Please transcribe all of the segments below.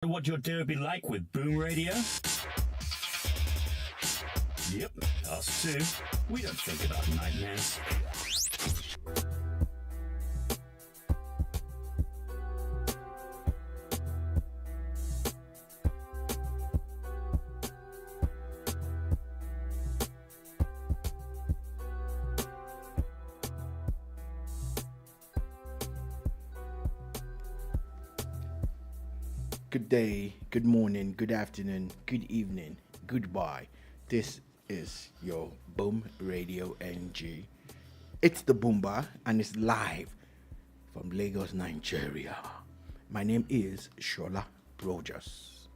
What your day would be like with Boom Radio? Yep, us too. We don't think about nightmares. Good day, good morning, good afternoon, good evening, goodbye. This is your Boom Radio NG. It's the Boomba and it's live from Lagos, Nigeria. My name is Shola Rogers.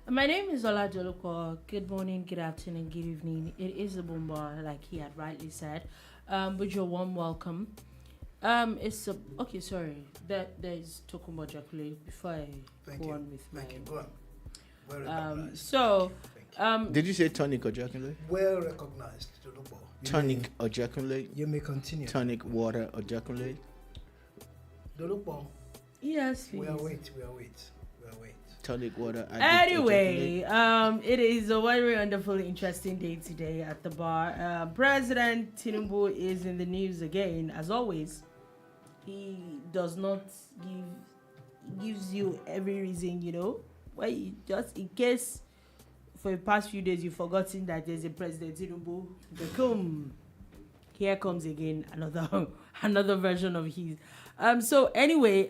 My name is Ola Joloko. Good morning, good afternoon, good evening. It is the Boomba, like he had rightly said. With your warm welcome. It's a, okay. Sorry, there's Tokumbo Jakule before I go on with my. Thank you. Go on. Well recognized. Did you say tonic or ejaculate? Well recognized, Tolubo. Tonic or ejaculate? You may continue. Tonic water or ejaculate? Dolubo. Yes, please. We are wait. Tonic water. Anyway, it is a very wonderful, interesting day today at the bar. President Tinubu is in the news again, as always. He does not gives you every reason, why you just in case for the past few days you've forgotten that there's a President Tinubu. Here comes again another version of his. So anyway,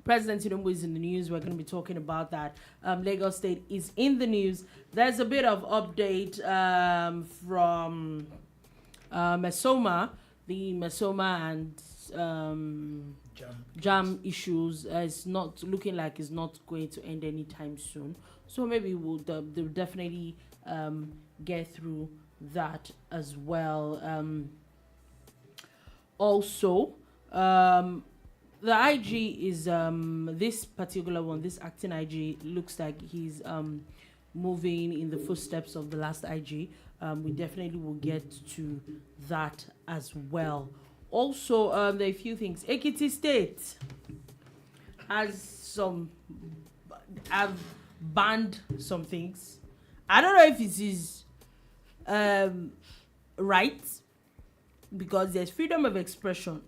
President Tinubu is in the news. We're going to be talking about that. Lagos State is in the news. There's a bit of update from Mesoma, the Mesoma and jam issues. It's not looking like it's not going to end anytime soon. So maybe they'll definitely get through that as well. Also, the IG is this particular one. This acting IG looks like he's moving in the footsteps of the last IG. We definitely will get to that as well. Also, there are a few things. Ekiti State have banned some things. I don't know if it is right, because there's freedom of expression.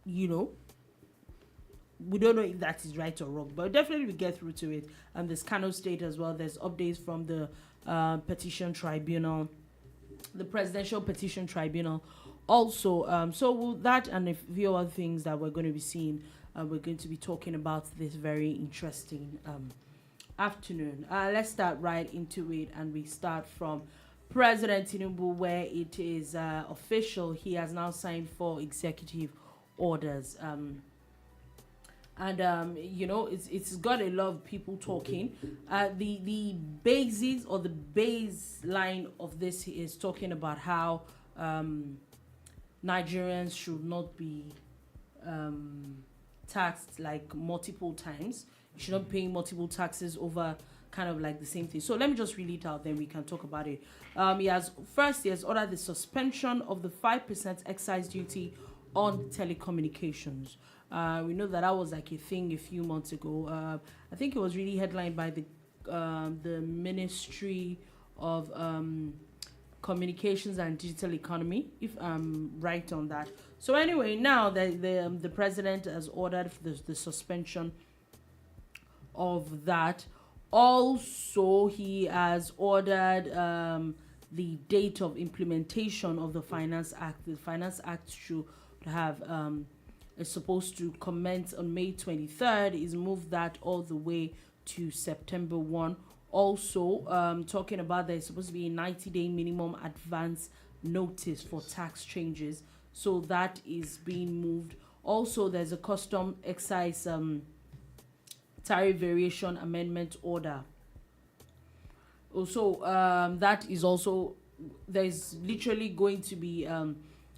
We don't know if that is right or wrong, but definitely we get through to it. And there's Kano State as well. There's updates from the petition tribunal, the presidential petition tribunal. Also, so with that and a few other things that we're going to be seeing, we're going to be talking about this very interesting afternoon. Let's start right into it, and we start from President Tinubu, where it is official. He has now signed 4 executive orders. It's got a lot of people talking. The basis or the baseline of this is talking about how Nigerians should not be taxed like multiple times. You should not be paying multiple taxes over kind of like the same thing. So let me just read it out, then we can talk about it. He has ordered the suspension of the 5% excise duty on telecommunications. We know that was like a thing a few months ago. I think it was really headlined by the Ministry of Communications and Digital Economy, if I'm right on that. So anyway, now the president has ordered the suspension of that. Also, he has ordered the date of implementation of the Finance Act. The Finance Act should have is supposed to commence on May 23rd. He's moved that all the way to September 1. Also, talking about there's supposed to be a 90-day minimum advance notice for tax changes. So that is being moved. Also, there's a custom excise tariff variation amendment order. Also, that is also, there's literally going to be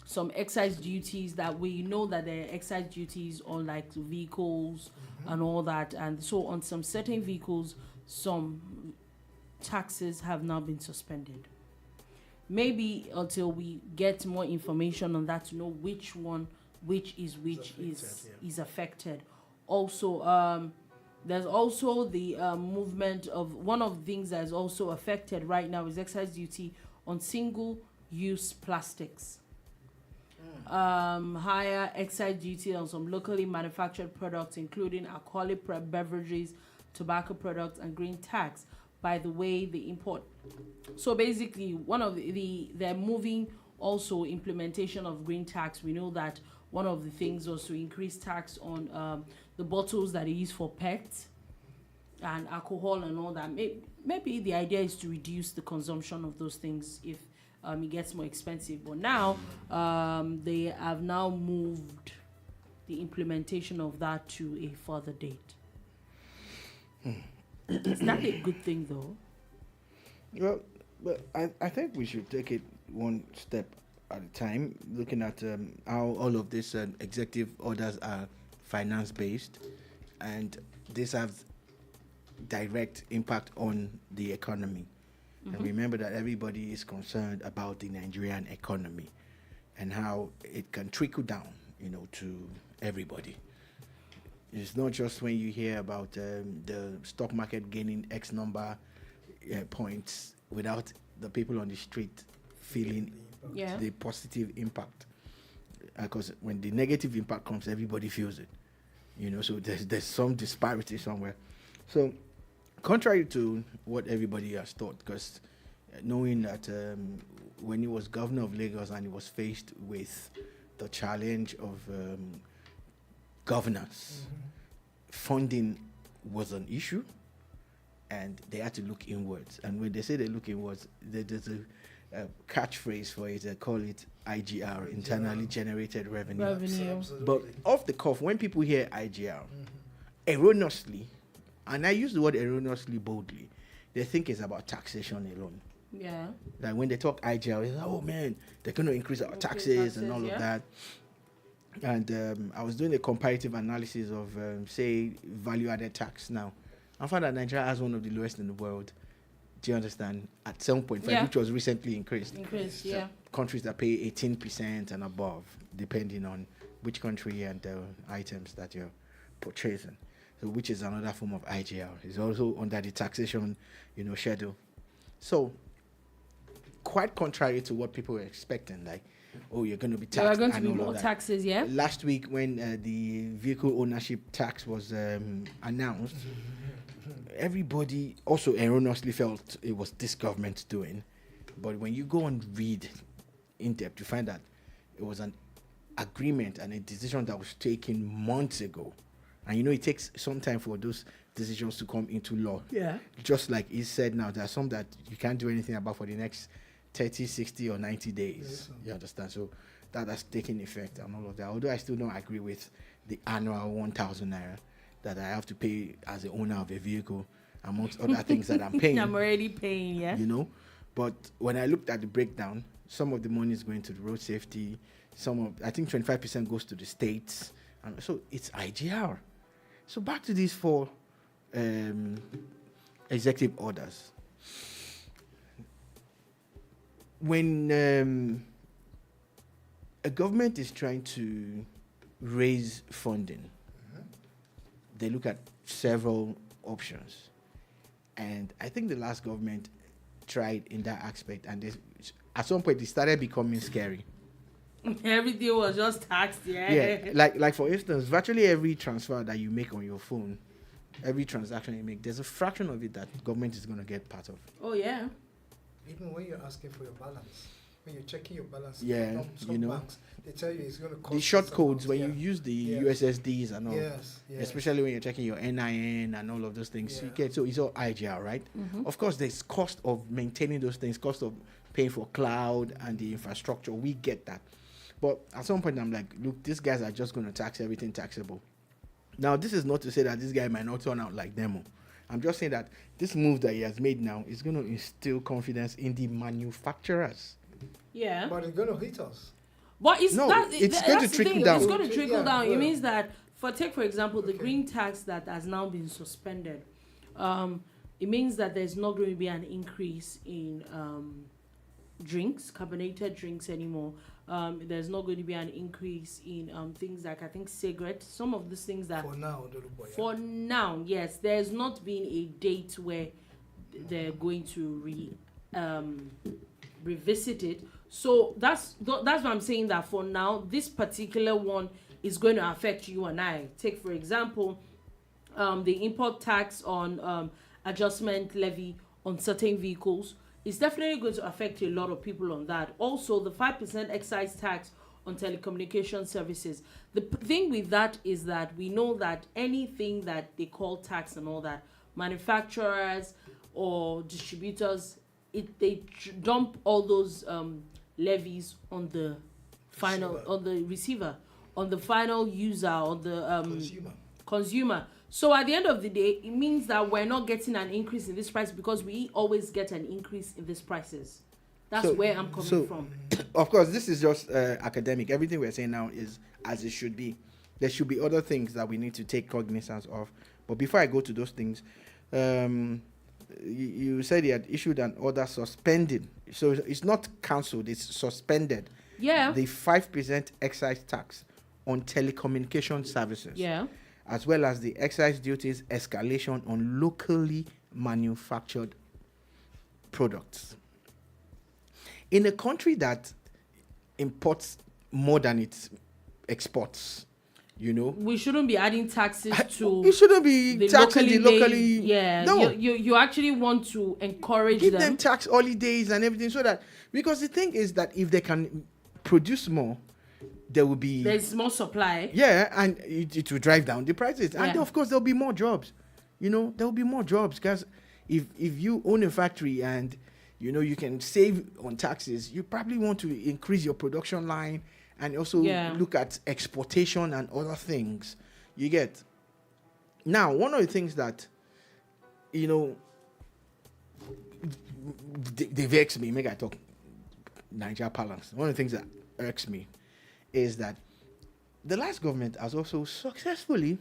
some excise duties that we know that there are excise duties on like vehicles and all that. And so on some certain vehicles, some taxes have now been suspended. Maybe until we get more information on that to know which one, is affected. also there's also the movement of one of the things that is also affected right now is excise duty on single-use plastics. Higher excise duty on some locally manufactured products, including alcoholic beverages, tobacco products, and green tax by the way they import. So basically, one of they're moving also implementation of green tax. We know that one of the things was to increase tax on the bottles that they use for pets and alcohol and all that. Maybe the idea is to reduce the consumption of those things if it gets more expensive. But now they have now moved the implementation of that to a further date. Is that a good thing, though? Well, I think we should take it one step at a time, looking at how all of these executive orders are finance-based, and this has direct impact on the economy. And remember that everybody is concerned about the Nigerian economy and how it can trickle down, to everybody. It's not just when you hear about the stock market gaining X number points without the people on the street feeling the positive impact. Because when the negative impact comes, everybody feels it. So there's some disparity somewhere. So contrary to what everybody has thought, because knowing that when he was governor of Lagos and he was faced with the challenge of governance, funding was an issue, and they had to look inwards. And when they say they look inwards, there's a catchphrase for it. They call it IGR, internally generated revenue. Absolutely. But off the cuff, when people hear IGR, erroneously, and I use the word erroneously boldly, they think it's about taxation alone. Yeah. Like when they talk IGR, it's like, oh man, they're going to increase our taxes and all of that. And I was doing a comparative analysis of, say, value-added tax now. I found that Nigeria has one of the lowest in the world. Do you understand? At 7.5, which was recently increased. Countries that pay 18% and above, depending on which country and the items that you're purchasing. So, which is another form of IGR. It's also under the taxation, schedule. So, quite contrary to what people were expecting, like, oh, you're going to be taxed. There are going to be more taxes, yeah? Last week, when the vehicle ownership tax was announced, everybody also erroneously felt it was this government doing. But when you go and read in depth, you find that it was an agreement and a decision that was taken months ago. And it takes some time for those decisions to come into law. Yeah. Just like he said now, there are some that you can't do anything about for the next 30, 60, or 90 days. Yes. You understand? So that has taken effect and all of that. Although I still don't agree with the annual 1,000 naira that I have to pay as the owner of a vehicle, amongst other things that I'm paying. I'm already paying, yeah. But when I looked at the breakdown, some of the money is going to the road safety. I think 25% goes to the states. And so it's IGR. So back to these 4 executive orders. When a government is trying to raise funding, they look at several options. And I think the last government tried in that aspect, and at some point it started becoming scary. Everything was just taxed, Yeah, like for instance, virtually every transfer that you make on your phone, every transaction you make, there's a fraction of it that government is going to get part of. Oh, yeah. Even when you're asking for your balance, when you're checking your balance, some banks, they tell you it's going to cost the short codes when you use the USSDs and all. Yes. Especially when you're checking your NIN and all of those things. Yeah. So it's all IGR, right? Of course, there's cost of maintaining those things, cost of paying for cloud and the infrastructure. We get that. But at some point, I'm like, look, these guys are just going to tax everything taxable. Now, this is not to say that this guy might not turn out like demo. I'm just saying that this move that he has made now is going to instill confidence in the manufacturers. Yeah. But it's going to hit us. But it's going to trickle down. It's going to trickle down. It means that, for example, the green tax that has now been suspended, it means that there's not going to be an increase in drinks, carbonated drinks anymore. There's not going to be an increase in things like, I think, cigarettes. Some of these things that for now, yes, there's not been a date where they're going to revisit it. So that's what I'm saying, that for now, this particular one is going to affect you and I. Take, for example, the import tax on adjustment levy on certain vehicles is definitely going to affect a lot of people on that. Also, the 5% excise tax on telecommunication services. The thing with that is that we know that anything that they call tax and all that, manufacturers or distributors, they dump all those levies on the final receiver, on the final user, on the consumer. So at the end of the day, it means that we're not getting an increase in this price because we always get an increase in these prices. That's where I'm coming from. Of course, this is just academic. Everything we're saying now is as it should be. There should be other things that we need to take cognizance of. But before I go to those things, you said you had issued an order suspending. So it's not cancelled, it's suspended. Yeah. The 5% excise tax on telecommunication services. Yeah. As well as the excise duties escalation on locally manufactured products. In a country that imports more than it exports, we shouldn't be adding taxes to. We shouldn't be taxing the locally. Yeah, no. You actually want to encourage give them tax holidays and everything, so that, because the thing is that if they can produce more, there's more supply. Yeah, and it will drive down the prices. Yeah. And of course, there'll be more jobs. There'll be more jobs, because if you own a factory and you can save on taxes, you probably want to increase your production line and also look at exportation and other things. You get. Now, one of the things that they vex me, make I talk Niger parlance. One of the things that irks me is that the last government has also successfully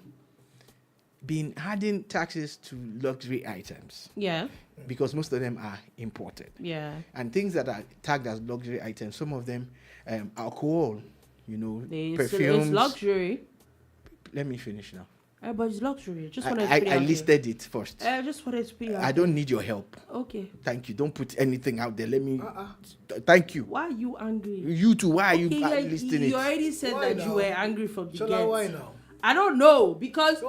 been adding taxes to luxury items. Yeah. Because most of them are imported. Yeah. And things that are tagged as luxury items, some of them, alcohol, perfumes. It's luxury. Let me finish now. But it's luxury. I listed it first. I just wanted to be. I don't need your help. Okay. Thank you. Don't put anything out there. Let me. Thank you. Why are you angry? You too. Why are you listing it? You already said that you were angry from the get. Why now? I don't know, because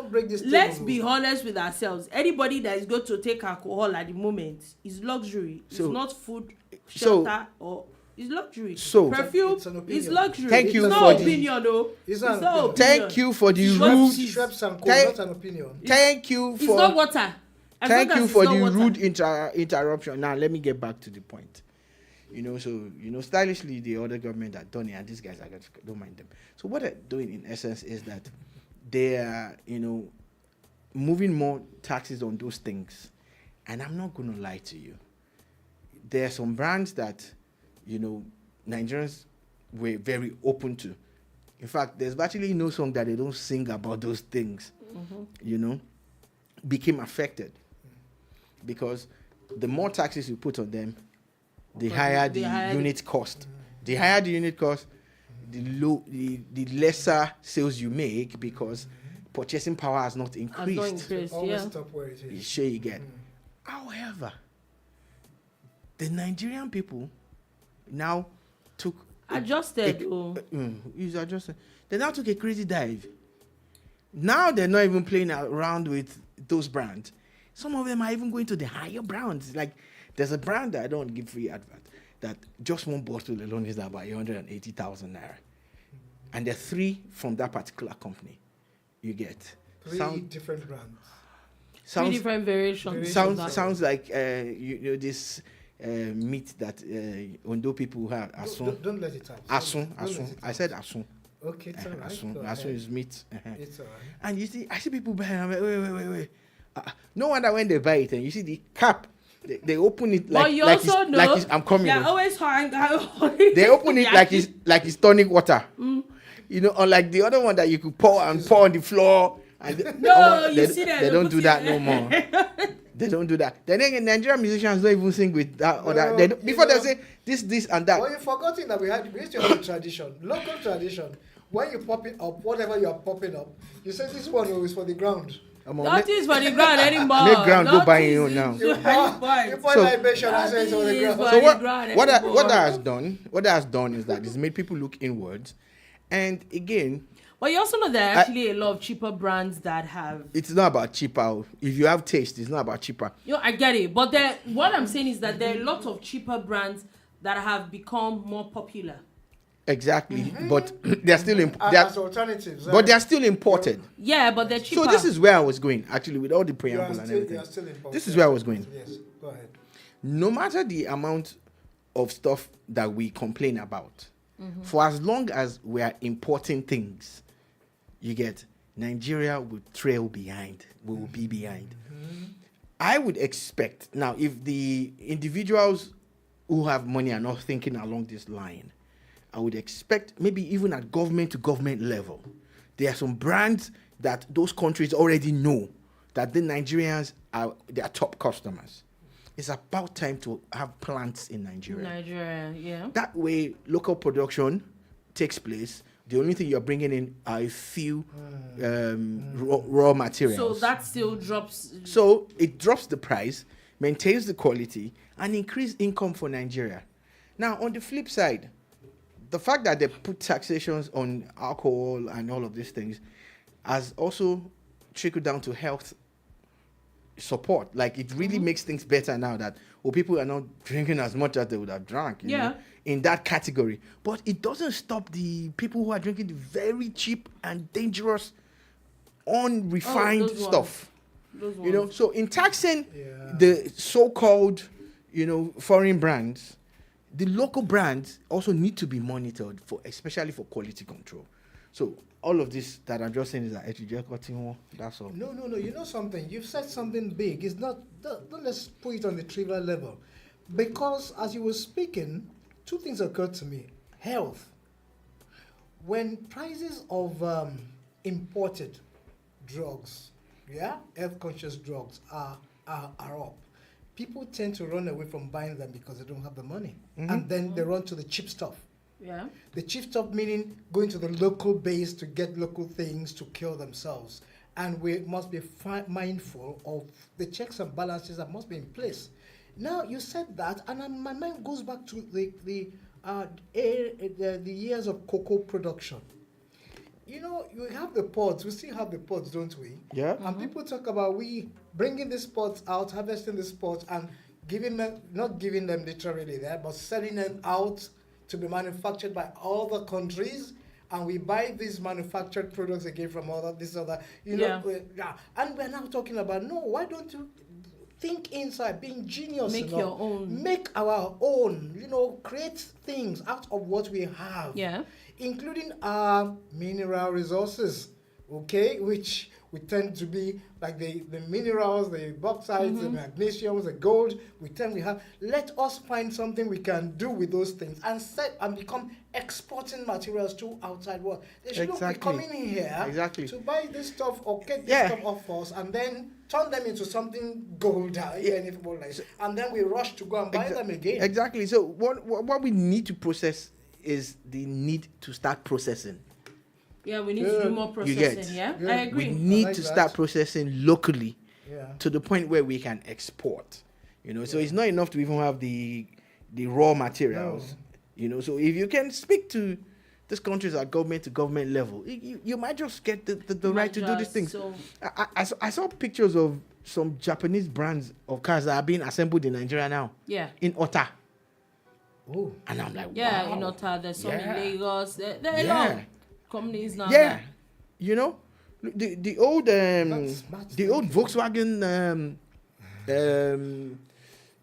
let's table. be honest with ourselves. Anybody that is going to take alcohol at the moment is luxury. It's not food, shelter, or it's luxury. So perfume is luxury. Thank you it's for no the opinion, though. It's not opinion. Thank you for the rude. Not an opinion. Thank you for. It's not water. Thank you for the rude interruption. Now let me get back to the point. Stylishly, the other government are done it, and these guys, I don't mind them. So what they're doing in essence is that they are, moving more taxes on those things. And I'm not going to lie to you. There are some brands that, Nigerians were very open to. In fact, there's virtually no song that they don't sing about those things, became affected. Because the more taxes you put on them, the higher the unit cost. The higher the unit cost, the lesser sales you make, because purchasing power has not increased. Always stop where it is. Sure you get. However, the Nigerian people now took adjusted. They now took a crazy dive. Now they're not even playing around with those brands. Some of them are even going to the higher brands. Like, there's a brand that I don't give free advert, that just one bottle alone is about 180,000 naira. And there are 3 from that particular company. You get 3 different brands. 3 different variations. Sounds like this meat that Ondo people have. Asun. Don't let it out. Asun. I said asun. Okay, it's all right. Asun is meat. It's all right. And you see, I see people buying. I'm like, wait. No wonder when they buy it, and you see the cap. They open it like, I'm coming. They're always hard. They open it like it's tonic water. Unlike the other one that you could pour on the floor. And you see that they don't do that no more. They don't do that. Then again, Nigerian musicians don't even sing with that or that. No, They don't, before they say this and that. Well, you've forgotten that we used to have a tradition, local tradition. When you pop it up, whatever you are popping up, you say this one is for the ground. Not is for the ground anymore. Make ground go buy your own now. You pour libation and say it's for the ground. So what that has done is that it's made people look inwards, and again. But you also know there are actually a lot of cheaper brands that have. It's not about cheaper. If you have taste, it's not about cheaper. I get it. But what I'm saying is that there are a lot of cheaper brands that have become more popular. Exactly, but they're still as alternatives. But they're still imported. Yeah, but they're cheaper. So this is where I was going, actually, with all the preamble and everything. This is where I was going. Yes, go ahead. No matter the amount of stuff that we complain about, for as long as we are importing things, you get Nigeria will trail behind. We will be behind. I would expect now if the individuals who have money are not thinking along this line, I would expect maybe even at government to government level, there are some brands that those countries already know that the Nigerians are their top customers. It's about time to have plants in Nigeria. Yeah. That way, local production takes place. The only thing you're bringing in are a few raw materials. So that still drops. So it drops the price, maintains the quality, and increase income for Nigeria. Now, on the flip side, the fact that they put taxations on alcohol and all of these things has also trickled down to health support. Like, it really makes things better now that people are not drinking as much as they would have drunk. You know, in that category. But it doesn't stop the people who are drinking the very cheap and dangerous, unrefined stuff. You know, so in taxing the so-called, foreign brands, the local brands also need to be monitored especially for quality control. So all of this that I'm just saying is that that's all. No. You know something? You've said something big. It's not. Don't let's put it on the trivial level, because as you were speaking, two things occurred to me. Health. When prices of imported drugs, health-conscious drugs are up, people tend to run away from buying them because they don't have the money. And then they run to the cheap stuff. Yeah. The cheap stuff meaning going to the local base to get local things to cure themselves. And we must be mindful of the checks and balances that must be in place. Now, you said that, and my mind goes back to the years of cocoa production. You have the pods. We still have the pods, don't we? Yeah. And people talk about we bringing these pods out, harvesting these pods, and not giving them literally there, but selling them out to be manufactured by other countries. And we buy these manufactured products again from other. And we're now talking about, why don't you think inside, being genius Make your own. Make our own, create things out of what we have. Yeah. Including our mineral resources, which we tend to be like the minerals, the bauxites, the magnesiums, the gold. We have. Let us find something we can do with those things and become exporting materials to outside world. They should not be coming in here to buy this stuff or get this stuff off us and then turn them into something gold, and then we rush to go and buy them again. Exactly. So what we need to process is the need to start processing. Yeah, we need to do more processing. I agree. We need to start processing locally to the point where we can export. So it's not enough to even have the raw materials. So if you can speak to these countries at government to government level, you might just get the right to do these things. So I saw pictures of some Japanese brands of cars that are being assembled in Nigeria now. Yeah. In Ota. Oh. And I'm like, wow. In Ota, there's some in Lagos. There are a lot of companies now. Yeah. The old Volkswagen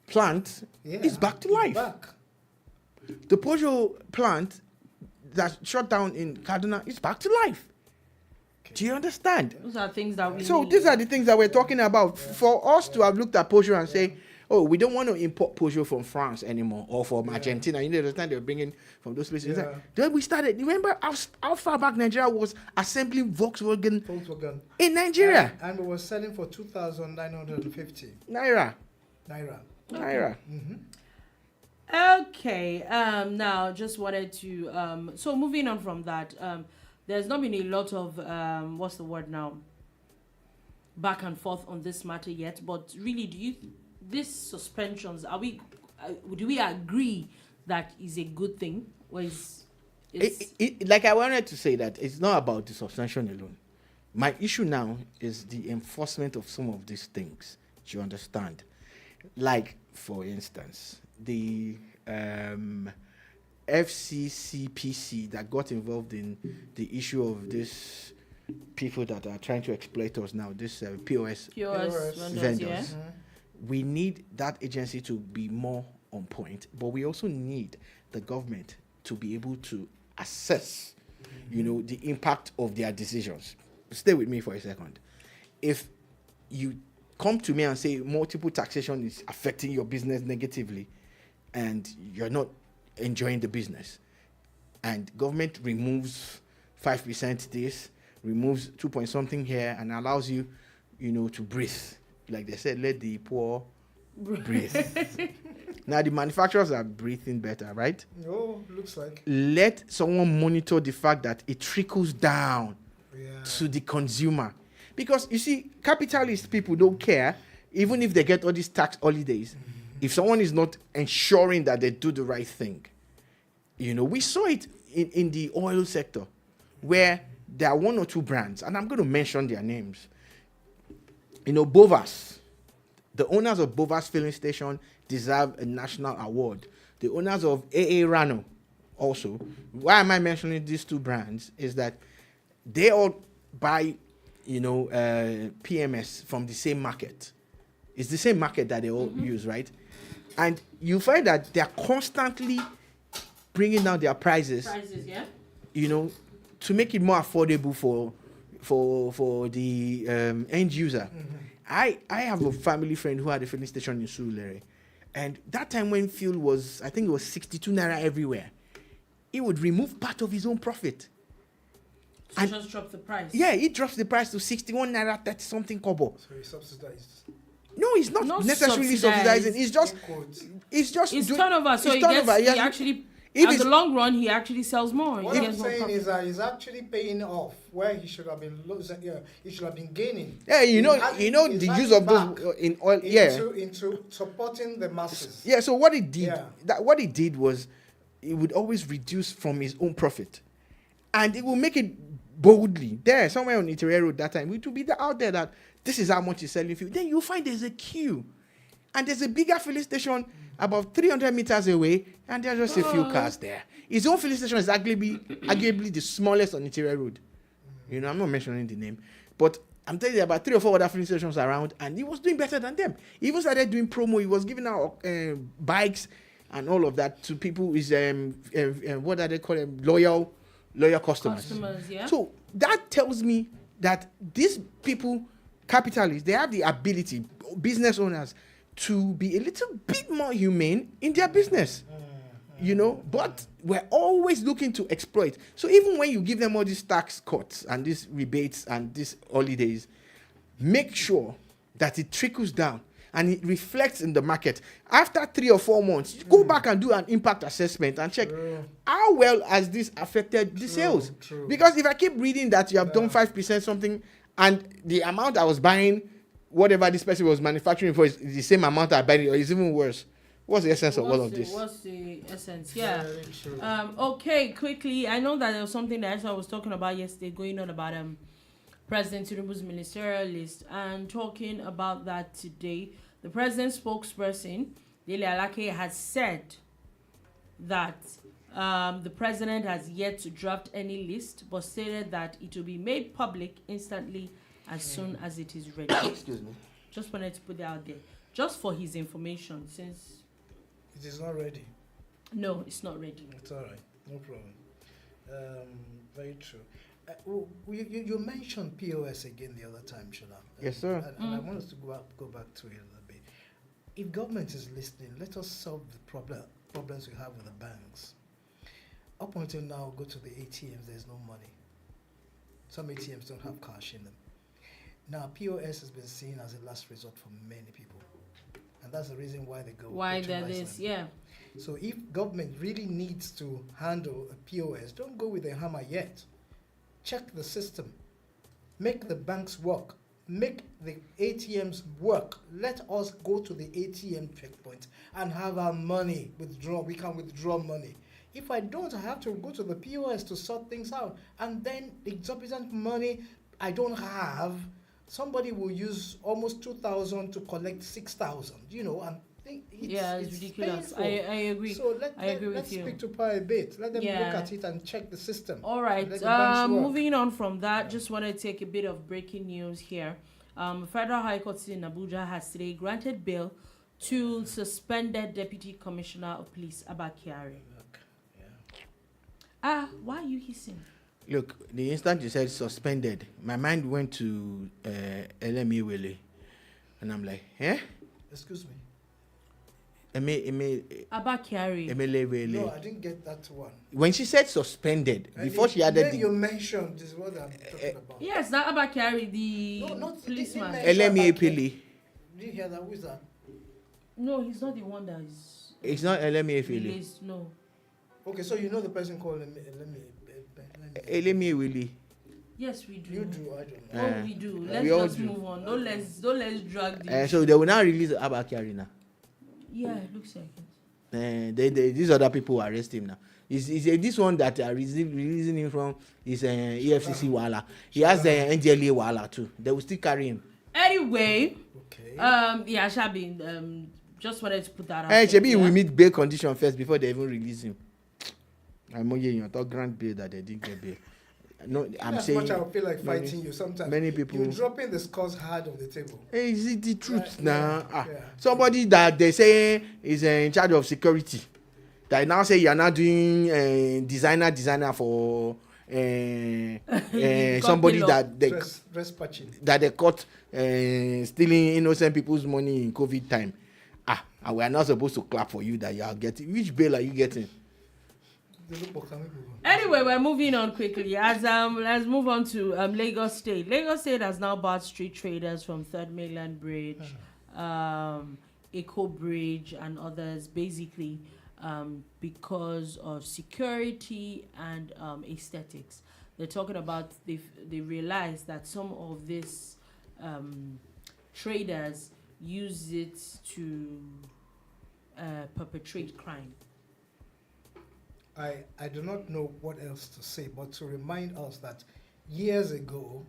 plant is back to life. The Peugeot plant that shut down in Kaduna is back to life. Do you understand? Those are things that we So these are the things that we're talking about. For us to have looked at Peugeot and say, oh, we don't want to import Peugeot from France anymore or from Argentina. You know, the time they were bringing from those places. Yeah. Then we started. Remember how far back Nigeria was assembling Volkswagen in Nigeria, and we were selling for 2,950 naira. Okay. Now, just wanted to. So moving on from that, there's not been a lot of what's the word now? Back and forth on this matter yet. But really, these suspensions, do we agree that is a good thing, or is like I wanted to say that it's not about the suspension alone. My issue now is the enforcement of some of these things. Do you understand? Like, for instance, the FCCPC that got involved in the issue of this people that are trying to exploit us now, this POS vendors. Yeah? We need that agency to be more on point, but we also need the government to be able to assess, the impact of their decisions. Stay with me for a second. If you come to me and say multiple taxation is affecting your business negatively and you're not enjoying the business, and government removes 5% this, removes 2 point something here, and allows you, to breathe. Like they said, let the poor breathe. Now the manufacturers are breathing better, right? Oh, looks like. Let someone monitor the fact that it trickles down to the consumer. Because you see, capitalist people don't care, even if they get all these tax holidays, if someone is not ensuring that they do the right thing. We saw it in the oil sector, where there are one or two brands, and I'm going to mention their names. Bovas, the owners of Bovas filling station deserve a national award. The owners of AA Rano also. Why am I mentioning these two brands? Is that they all buy, PMS from the same market. It's the same market that they all use, right? And you find that they're constantly bringing down their prices. To make it more affordable for the end user. I have a family friend who had a filling station in Surulere, and that time when fuel was, I think it was 62 naira everywhere, he would remove part of his own profit. So and just drop the price. Yeah, he drops the price to 61 naira 30 something kobo. So he subsidized. No, he's not necessarily subsidizing. It's turnover. So he actually. In the long run, he actually sells more. What I'm saying is that he's actually paying off where he should have been losing. Yeah, he should have been gaining. Yeah, the use of those in oil. Into supporting the masses. Yeah. So what he did, was, he would always reduce from his own profit, and it will make it boldly there somewhere on Itiwere Road that time. It will be out there that this is how much he's selling fuel. Then you find there's a queue, and there's a bigger filling station about 300 meters away, and there's just a few cars there. His own filling station is arguably the smallest on Itiwere Road. I'm not mentioning the name, but I'm telling you, about 3 or 4 other filling stations around, and he was doing better than them. He even started doing promo. He was giving out bikes and all of that to people. Is what are they call them? Loyal customers. Yeah. So that tells me that these people, capitalists, they have the ability, business owners, to be a little bit more humane in their business, but we're always looking to exploit. So even when you give them all these tax cuts and these rebates and these holidays, make sure that it trickles down and it reflects in the market. After 3 or 4 months, go back and do an impact assessment and check how well has this affected the sales. Because if I keep reading that you have done 5% something, and the amount I was buying, whatever this person was manufacturing for, is the same amount I buy it, or is even worse. What's the essence of all of this? What's the essence? Yeah. Okay, quickly. I know that there was something that I was talking about yesterday, going on about President Tinubu's ministerial list, and talking about that today. The president's spokesperson, Dele Alake, has said that the president has yet to draft any list, but stated that it will be made public instantly as soon as it is ready. Excuse me. Just wanted to put that out there, just for his information, since it is not ready. No, it's not ready. It's all right, no problem. Very true. You mentioned POS again the other time, Shola. Yes, sir. And I want us to go back to it a little bit. if government is listening, let us solve the problems we have with the banks. Up until now, go to the ATMs, there's no money. Some ATMs don't have cash in them. Now, POS has been seen as a last resort for many people. And that's the reason why they go. Why that is, yeah. So if government really needs to handle a POS, don't go with a hammer yet. Check the system. Make the banks work. Make the ATMs work. Let us go to the ATM checkpoint and have our money withdraw. We can withdraw money. If I don't, I have to go to the POS to sort things out. And then exorbitant money I don't have, somebody will use almost 2,000 to collect 6,000, and it's ridiculous. painful. I agree. So let's speak to power a bit. Let them look at it and check the system. All right. Moving on from that, just want to take a bit of breaking news here. Federal High Court in Abuja has today granted bail to suspended Deputy Commissioner of Police Abba Kyari. Why are you hissing? Look, the instant you said suspended, my mind went to LME Willie. And I'm like, Excuse me. Abba Kyari. No, I didn't get that one. When she said suspended, before she added you mentioned is what I'm talking about. Yes, not Abba Kyari, the policeman. LME Pili. Did you hear that? Who is that? No, he's not the one that is. It's not LME Pili. Released, no. Okay, so you know the person called LME Willie. Yes, we do. You do, I don't know. We do. Let's just move on. Don't let's drag this. So they will now release Abba Kyari now. Yeah, it looks like it. These other people arrest him now. This one that are releasing him from is EFCC Wala. He has the NDLA Wala too. They will still carry him. Anyway, okay. Shabi, just wanted to put that out. Shabi, we meet bail condition first before they even release him. I'm talk grant bail that they didn't get bail. No, I'm saying. Much I feel like fighting you sometimes. Many people. You're dropping the scores hard on the table. Is it the truth right, now? Yeah. Somebody that they say is in charge of security, that now say you are not doing designer for somebody that they dress patching. That they caught stealing innocent people's money in COVID time. And we are not supposed to clap for you that you are getting. Which bail are you getting? Anyway, we're moving on quickly. Let's move on to Lagos State. Lagos State has now barred street traders from Third Mainland Bridge, Eco Bridge, and others, basically because of security and aesthetics. They're talking about they realize that some of these traders use it to perpetrate crime. I do not know what else to say, but to remind us that years ago,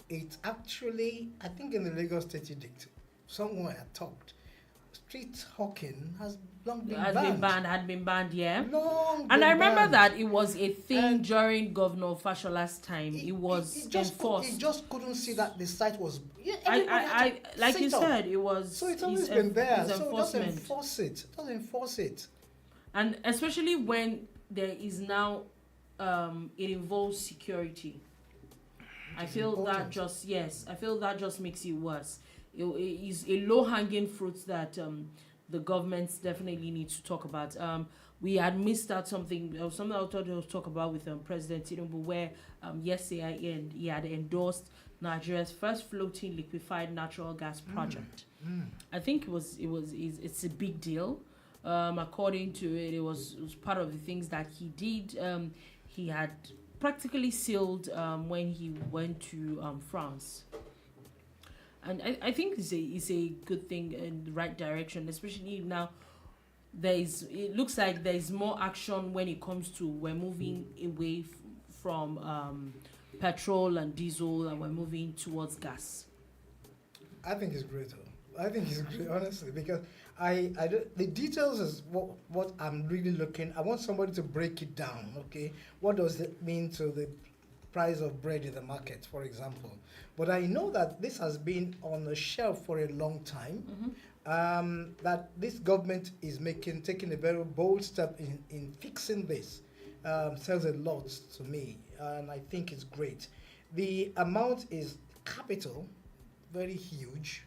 it actually, I think in the Lagos State Edict, somewhere I talked, street hawking has long been banned. Had been banned, yeah. And I remember that it was a thing during Governor Fashola's time. It was enforced. He just couldn't see that the site was. Yeah, I like you said, it was. So it's always been there. So just enforce it. Just enforce it. And especially when there is now, it involves security. I feel that just makes it worse. It is a low-hanging fruit that the governments definitely need to talk about. We had missed out something I thought I was talk about with President Tinubu, where yesterday he had endorsed Nigeria's first floating liquefied natural gas project. I think it's a big deal. According to it, it was part of the things that he did. He had practically sealed when he went to France. And I think it's a good thing in the right direction, especially now. It looks like there is more action when it comes to we're moving away from petrol and diesel, and we're moving towards gas. I think it's great. I think it's great, honestly, because the details is what I'm really looking. I want somebody to break it down. Okay, what does it mean to the price of bread in the market, for example? But I know that this has been on the shelf for a long time. That this government is taking a very bold step in fixing this says a lot to me, and I think it's great. The amount is capital, very huge.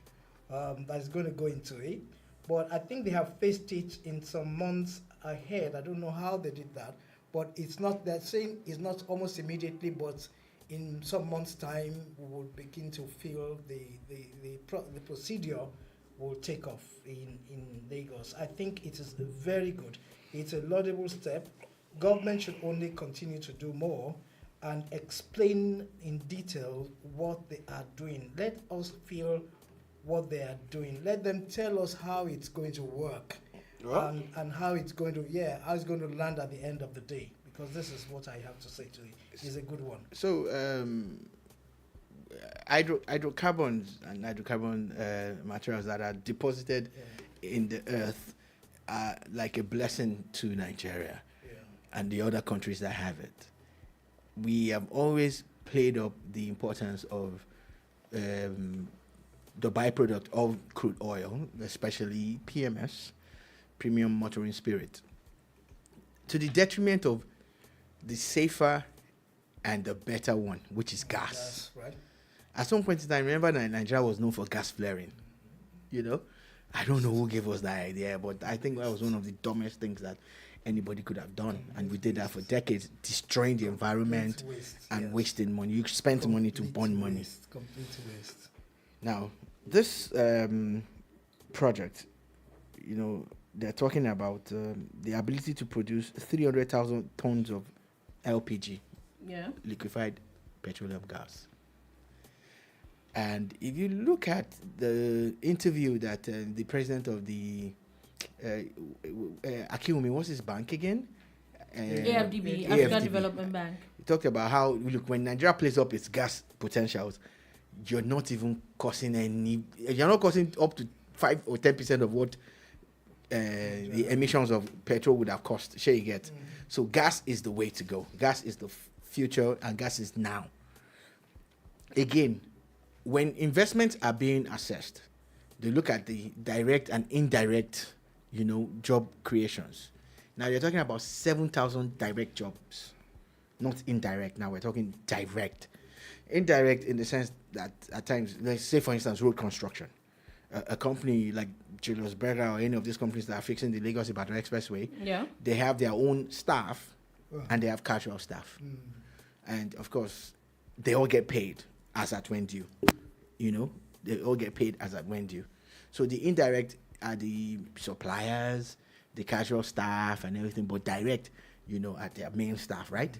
That's going to go into it. But I think they have faced it in some months ahead. I don't know how they did that, but it's not that same. It's not almost immediately, but in some months' time, we will begin to feel the procedure will take off in Lagos. I think it is very good. It's a laudable step. Government should only continue to do more and explain in detail what they are doing. Let us feel what they are doing. Let them tell us how it's going to work and how it's going to land at the end of the day. Because this is what I have to say to you. It's a good one. So, hydrocarbons and hydrocarbon materials that are deposited in the earth are like a blessing to Nigeria and the other countries that have it. We have always played up the importance of the byproduct of crude oil, especially PMS, premium motoring spirit, to the detriment of the safer and the better one, which is gas. Right. At some point in time, remember that Nigeria was known for gas flaring. You know, I don't know who gave us that idea, but I think that was one of the dumbest things that anybody could have done. And we did that for decades, destroying the environment and wasting money. You spent money to burn money. Complete waste. Now, this project, you know, they're talking about the ability to produce 300,000 tons of LPG, liquefied petroleum gas. And if you look at the interview that the president of the Akumi, what's his bank again? AFDB, African Development Bank. He talked about how, look, when Nigeria plays up its gas potentials, you're not even causing you're not causing up to 5 or 10% of what the emissions of petrol would have cost. Sure, you get. So gas is the way to go. Gas is the future, and gas is now. Again, when investments are being assessed, they look at the direct and indirect, job creations. Now you're talking about 7,000 direct jobs, not indirect. Now we're talking direct. Indirect in the sense that at times, let's say for instance, road construction. A company like Julius Berger or any of these companies that are fixing the Lagos-Ibadan Expressway, they have their own staff and they have casual staff. And of course, they all get paid as at when due. They all get paid as at when due. So the indirect are the suppliers, the casual staff and everything, but direct, at their main staff, right?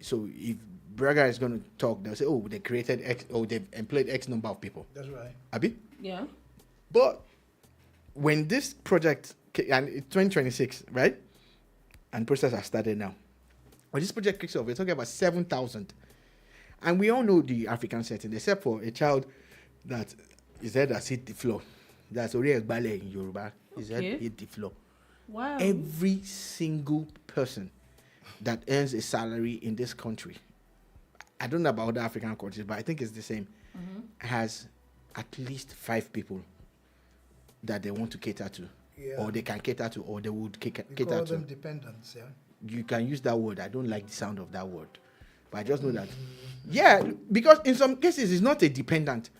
So if Berger is going to talk, they'll say, oh, they created X, or they've employed X number of people. That's right. Abi? Yeah. But when this project, and it's 2026, right? And process has started now. When this project kicks off, we're talking about 7,000. And we all know the African setting, except for a child that his head has hit the floor. That's already a ballet in Yoruba. His head hit the floor. Wow. Every single person that earns a salary in this country, I don't know about other African countries, but I think it's the same, has at least 5 people that they want to cater to, or they can cater to, or they would cater to. Call them dependents, You can use that word. I don't like the sound of that word, but I just know that. Yeah, because in some cases it's not a dependent.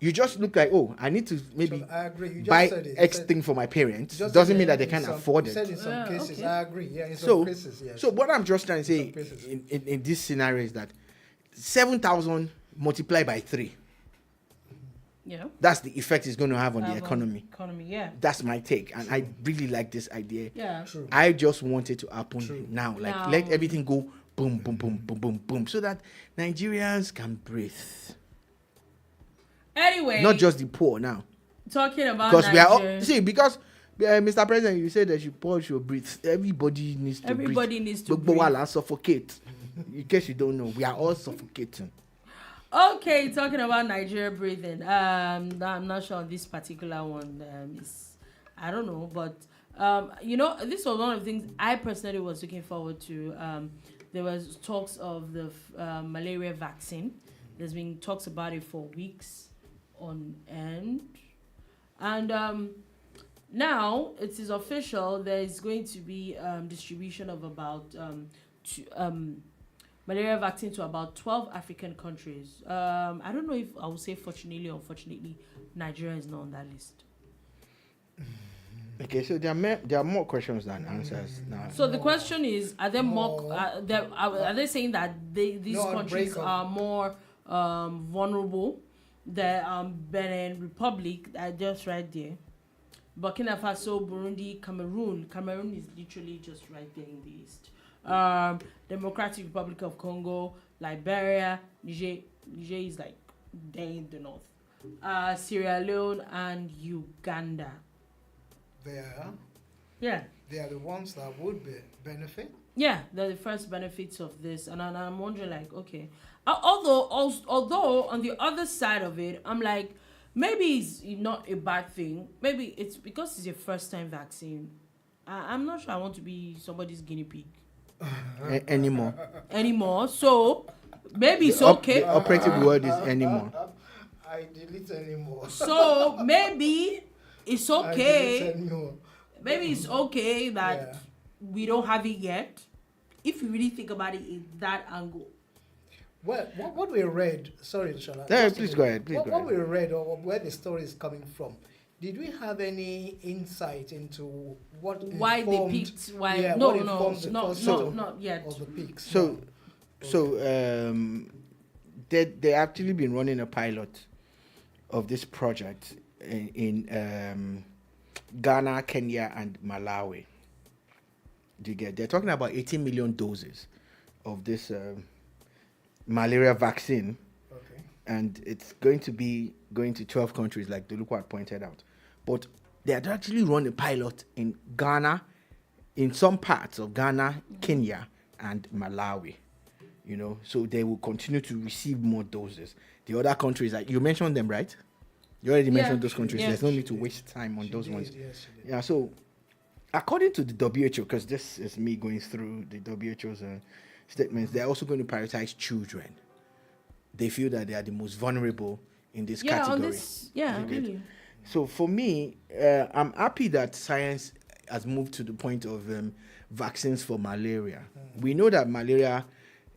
You just look like, oh, I need to maybe buy X thing for my parents. Doesn't mean that they can't afford it. Said in some cases, I agree. Yeah, in So, some cases, yes. So what I'm just trying to say in this scenario is that 7,000 multiplied by 3. Yeah. That's the effect it's going to have on the economy. That's my take. And I really like this idea. Yeah. True. I just want it to happen now. Like, let everything go boom, boom, boom, boom, boom, boom, so that Nigerians can breathe. Anyway. Not just the poor now. Talking about because Nigeria. Because Mr. President, you said that you poor should breathe. Everybody needs to breathe. Everybody needs to breathe. But while suffocate. In case you don't know, we are all suffocating. Okay, talking about Nigeria breathing. I'm not sure on this particular one. I don't know, but this was one of the things I personally was looking forward to. There was talks of the malaria vaccine. There's been talks about it for weeks on end, and now it is official. There is going to be distribution of about malaria vaccine to about 12 African countries. I don't know if I would say fortunately or unfortunately, Nigeria is not on that list. Okay, so there are more questions than answers now. So the question is: are there more? No. Are they saying that these No, countries break up. are more vulnerable? The Benin Republic, just right there. Burkina Faso, Burundi, Cameroon. Cameroon is literally just right there in the east. Democratic Republic of Congo, Liberia, Niger is like there in the north. Sierra Leone and Uganda. They are the ones that would benefit. Yeah, they're the first benefits of this, and I'm wondering, like, okay, although on the other side of it, I'm like, maybe it's not a bad thing. Maybe it's because it's your first time vaccine. I'm not sure I want to be somebody's guinea pig anymore. So maybe it's okay. The operative word is anymore. I delete anymore. So maybe it's I delete okay. anymore. Maybe it's okay that Yeah. we don't have it yet. If you really think about it in that angle. Well, what we read, sorry, Shala. Yeah, just a please minute. go ahead, please go What we ahead. read or where the story is coming from, did we have any insight into what Why they informed- picked? Why? yeah, No, what no, informed the not first not yet. of the peaks? So, No. they actually been running a pilot of this project in Ghana, Kenya, and Malawi. Do you get? They're talking about 18 million doses of this malaria vaccine, Okay. and it's going to be going to 12 countries, like the Liquefied pointed out. But they had actually run a pilot in Ghana, in some parts of Ghana, Kenya, and Malawi. You know, so they will continue to receive more doses. The other countries, like you mentioned them, right? You already mentioned those countries. Yeah. There's no need to waste time on She those did, ones. yes, she did. Yeah, so according to the WHO, because this is me going through the WHO's statements, they're also going to prioritize children. They feel that they are the most vulnerable in this Yeah, category. on this. Yeah, You get? really. So for me, I'm happy that science has moved to the point of vaccines for malaria. We know that malaria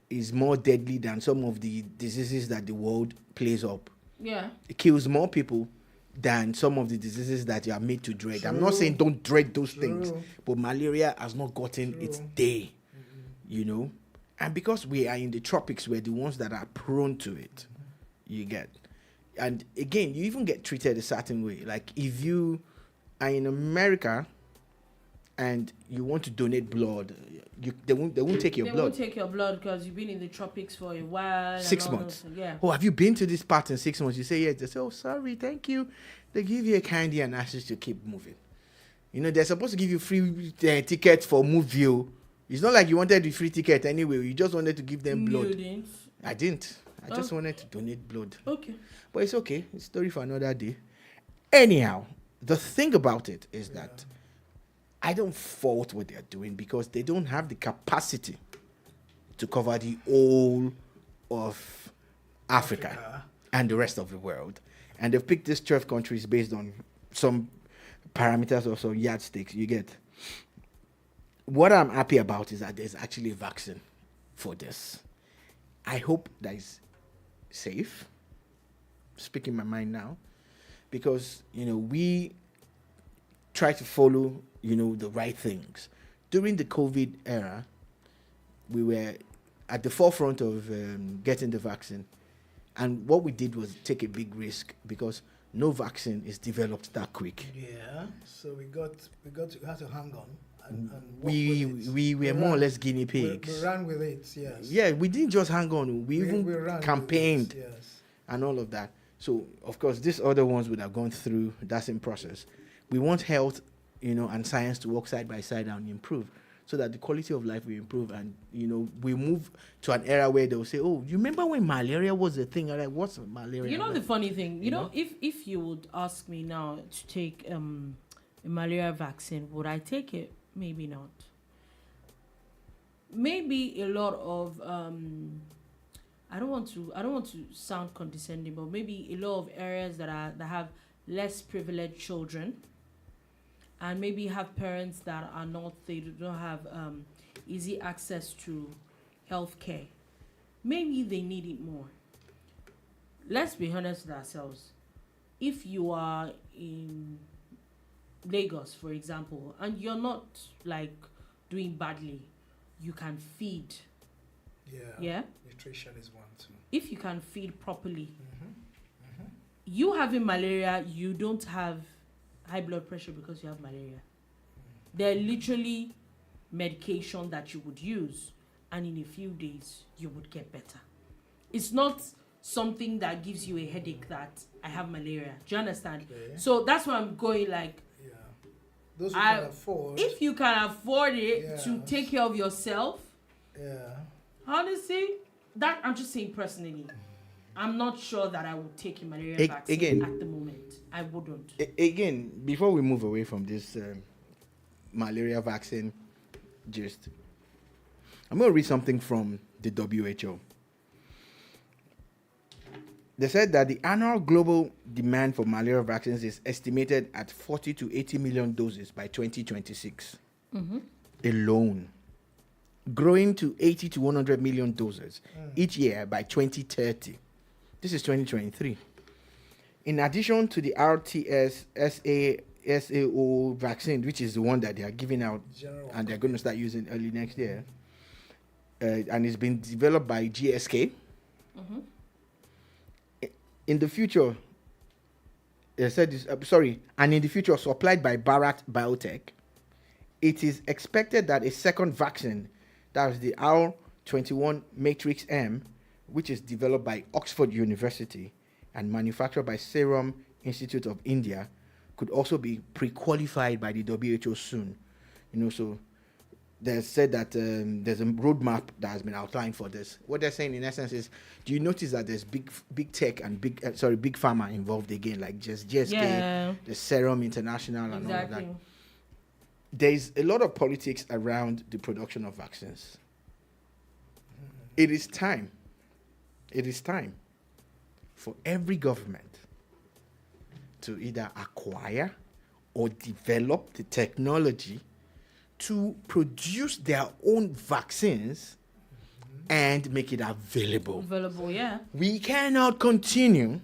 is more deadly than some of the diseases that the world plays up. Yeah. It kills more people than some of the diseases that you are made to dread. I'm not True. saying don't dread those things, True. but malaria has not gotten its True. day, you know. And because we are in the tropics, we're the ones that are prone to it. You get, and again, you even get treated a certain way. Like if you are in America and you want to donate blood, they won't take your They blood. won't take your blood because you've been in the tropics for a while. and 6 all months. those- Yeah. Oh, have you been to this part in 6 months? You say yes. They say, oh, sorry, thank you. They give you a candy and ask you to keep moving. You know, they're supposed to give you free tickets for movie. It's not like you wanted the free ticket anyway. You just wanted to give them blood. You didn't. I didn't. I just Oh. wanted to donate blood. Okay. But it's okay. It's a story for another day. Anyhow, the thing about it is that I don't fault what they're doing because they don't have the capacity to cover the whole of Africa and the rest of the world. And they've picked these 12 countries based on some parameters or some yardsticks. You get. What I'm happy about is that there's actually a vaccine for this. I hope that is safe. Speaking my mind now, because we try to follow the right things. During the COVID era, we were at the forefront of getting the vaccine, and what we did was take a big risk because no vaccine is developed that quick. Yeah. So we had to hang on and work We with it. we were more or ran- less guinea pigs. We ran with it. Yes. Yeah, we didn't just hang on. We We even ran with campaigned it, yes. and all of that. So, of course, these other ones would have gone through that same process. We want health, and science to work side by side and improve so that the quality of life will improve. And, we move to an era where they'll say, oh, you remember when malaria was a thing? I'm like, what's malaria? You know the funny thing, You know? if you would ask me now to take a malaria vaccine, would I take it? Maybe not. Maybe a lot of I don't want to sound condescending, but maybe a lot of areas that have less privileged children, and maybe have parents that they don't have easy access to health care. Maybe they need it more. Let's be honest with ourselves. If you are in Lagos, for example, and you're not like doing badly, you can feed. Yeah. Nutrition is one too. If you can feed properly, you having malaria, you don't have high blood pressure because you have malaria. They're literally medication that you would use, and in a few days you would get better. It's not something that gives you a headache that I have malaria. Do you understand? Okay. So that's why I'm going like, Yeah. Those who can afford. if you can afford it Yeah. to take care of yourself, Yeah. honestly, that I'm just saying personally, I'm not sure that I would take a malaria A- vaccine again- at the moment. I wouldn't. Again, before we move away from this malaria vaccine gist, I'm going to read something from the WHO. They said that the annual global demand for malaria vaccines is estimated at 40 to 80 million doses by 2026 alone, growing to 80 to 100 million doses each year by 2030. This is 2023. In addition to the SAO vaccine, which is the one that they are giving out General and they're going to start using early next year, and it's been developed by GSK. In the future, they said this, and in the future supplied by Bharat Biotech, it is expected that a second vaccine, that is the R21 Matrix M, which is developed by Oxford University and manufactured by Serum Institute of India, could also be pre-qualified by the WHO soon. So they said that there's a roadmap that has been outlined for this. What they're saying in essence is, do you notice that there's big tech and big pharma involved again, like just GSK, the Serum International, and all of that. There's a lot of politics around the production of vaccines. It is time for every government to either acquire or develop the technology to produce their own vaccines and make it available. We cannot continue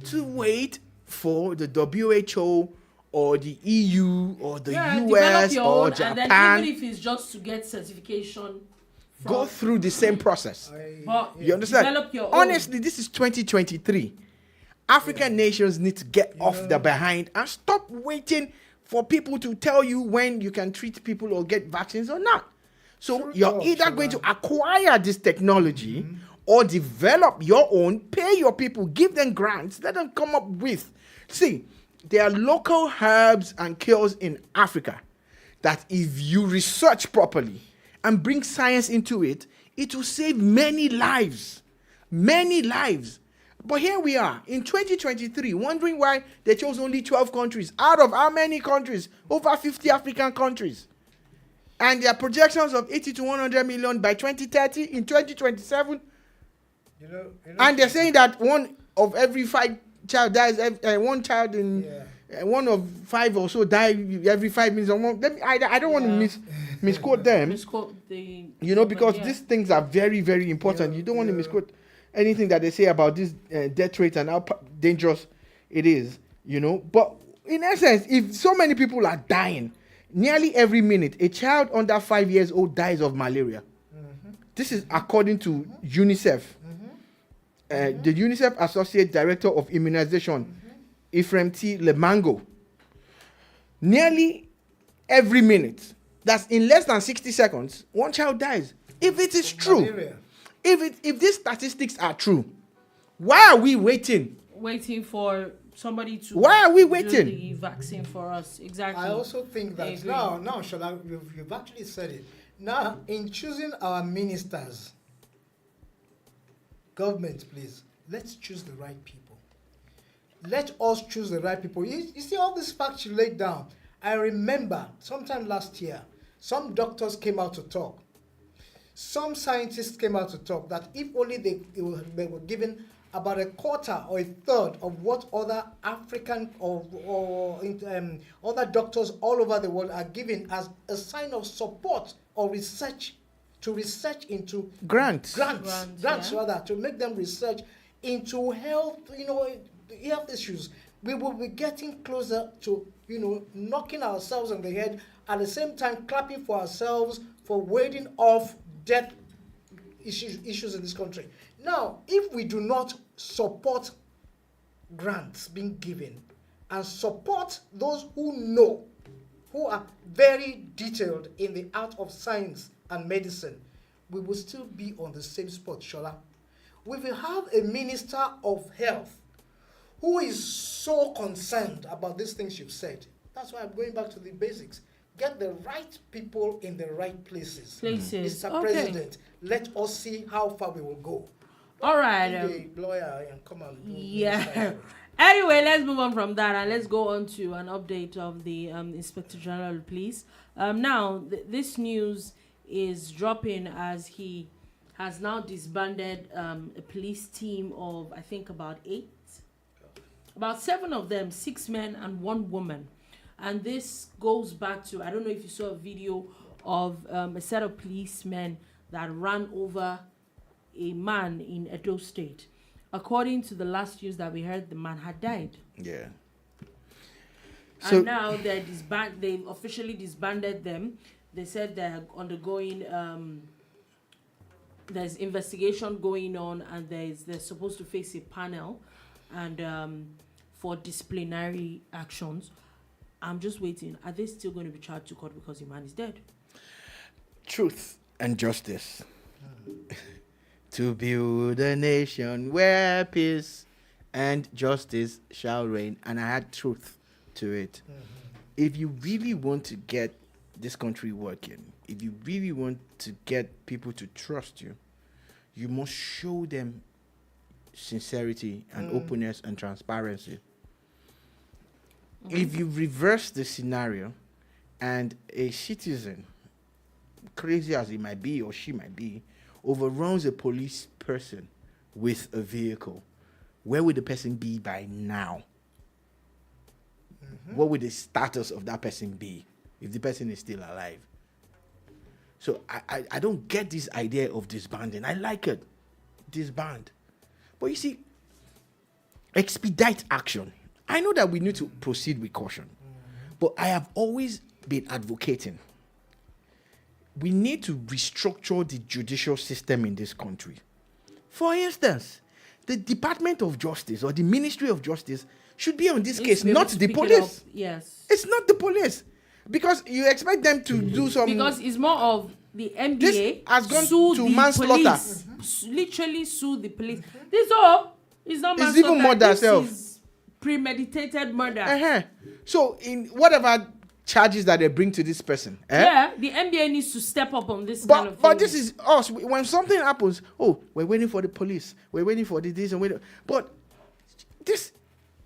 to wait for the WHO or the EU or the US or Japan. And then even if it's just to get certification, go through the same process. but You understand? develop your own. Honestly, this is 2023. African nations need to get off the behind and stop waiting for people to tell you when you can treat people or get vaccines or not. So you're either going to acquire this technology or develop your own, pay your people, give them grants, let them come up with. See, there are local herbs and cures in Africa that if you research properly and bring science into it, it will save many lives. Many lives. But here we are in 2023 wondering why they chose only 12 countries out of how many countries? Over 50 African countries. And their projections of 80 to 100 million by 2030 in 2027. And they're saying that one of every 5 child dies, one child in one of 5 or so die every 5 minutes. I don't want to misquote them. Because these things are very, very important. You don't want to misquote anything that they say about this death rate and how dangerous it is, But in essence, if so many people are dying, nearly every minute, a child under 5 years old dies of malaria. This is according to UNICEF. The UNICEF Associate Director of Immunization, Ephraim T. Lemango. Nearly every minute, that's in less than 60 seconds, one child dies. If it is true, Malaria. if these statistics are true, why are we waiting? Waiting for somebody to. Why are we do waiting? the vaccine for us? Exactly. I also think that agree. now, Shola, you've actually said it. Now, in choosing our ministers, government, please, let's choose the right people. Let us choose the right people. You see all these facts you laid down. I remember sometime last year, some doctors came out to talk. Some scientists came out to talk that if only they were given about a quarter or a third of what other African or other doctors all over the world are given as a sign of support or research into grants yeah. rather, to make them research into health, health issues. we will be getting closer to, knocking ourselves on the head, at the same time clapping for ourselves for warding off debt issues in this country. Now, if we do not support grants being given and support those who are very detailed in the art of science and medicine, we will still be on the same spot, Shola. We will have a minister of health who is so concerned about these things you've said. That's why I'm going back to the basics. Get the right people in the right places. Mr. President, let us see how far we will go. All right. The lawyer and come and do yeah. Anyway, let's move on from that and let's go on to an update of the Inspector General of Police. Now, this news is dropping as he has now disbanded a police team of, I think, about 7 of them, 6 men and 1 woman. And this goes back to, I don't know if you saw a video of a set of policemen that ran over a man in Edo State. According to the last news that we heard, the man had died. Yeah. And now they've officially disbanded them. They said they're undergoing, there's investigation going on, and they're supposed to face a panel and for disciplinary actions. I'm just waiting. Are they still going to be charged to court because the man is dead? Truth and justice. To build a nation where peace and justice shall reign. And I add truth to it. If you really want to get this country working, if you really want to get people to trust you, you must show them sincerity and openness and transparency. If you reverse the scenario and a citizen, crazy as he might be or she might be, overruns a police person with a vehicle, where would the person be by now? What would the status of that person be if the person is still alive? So I don't get this idea of disbanding. I like it. Disband. But you see, expedite action. I know that we need to proceed with caution, but I have always been advocating we need to restructure the judicial system in this country. For instance, the Department of Justice or the Ministry of Justice should be on this case, not the police. Yes. It's not the police. Because you expect them to do some... Because it's more of the NBA this has gone sue to the manslaughter. Police. Literally sue the police. This all is not manslaughter. It's even murder itself. This is premeditated murder. So in whatever charges that they bring to this person. Yeah, the NBA needs to step up on this kind of thing. But this is us. When something happens, we're waiting for the police. We're waiting for this and waiting. But this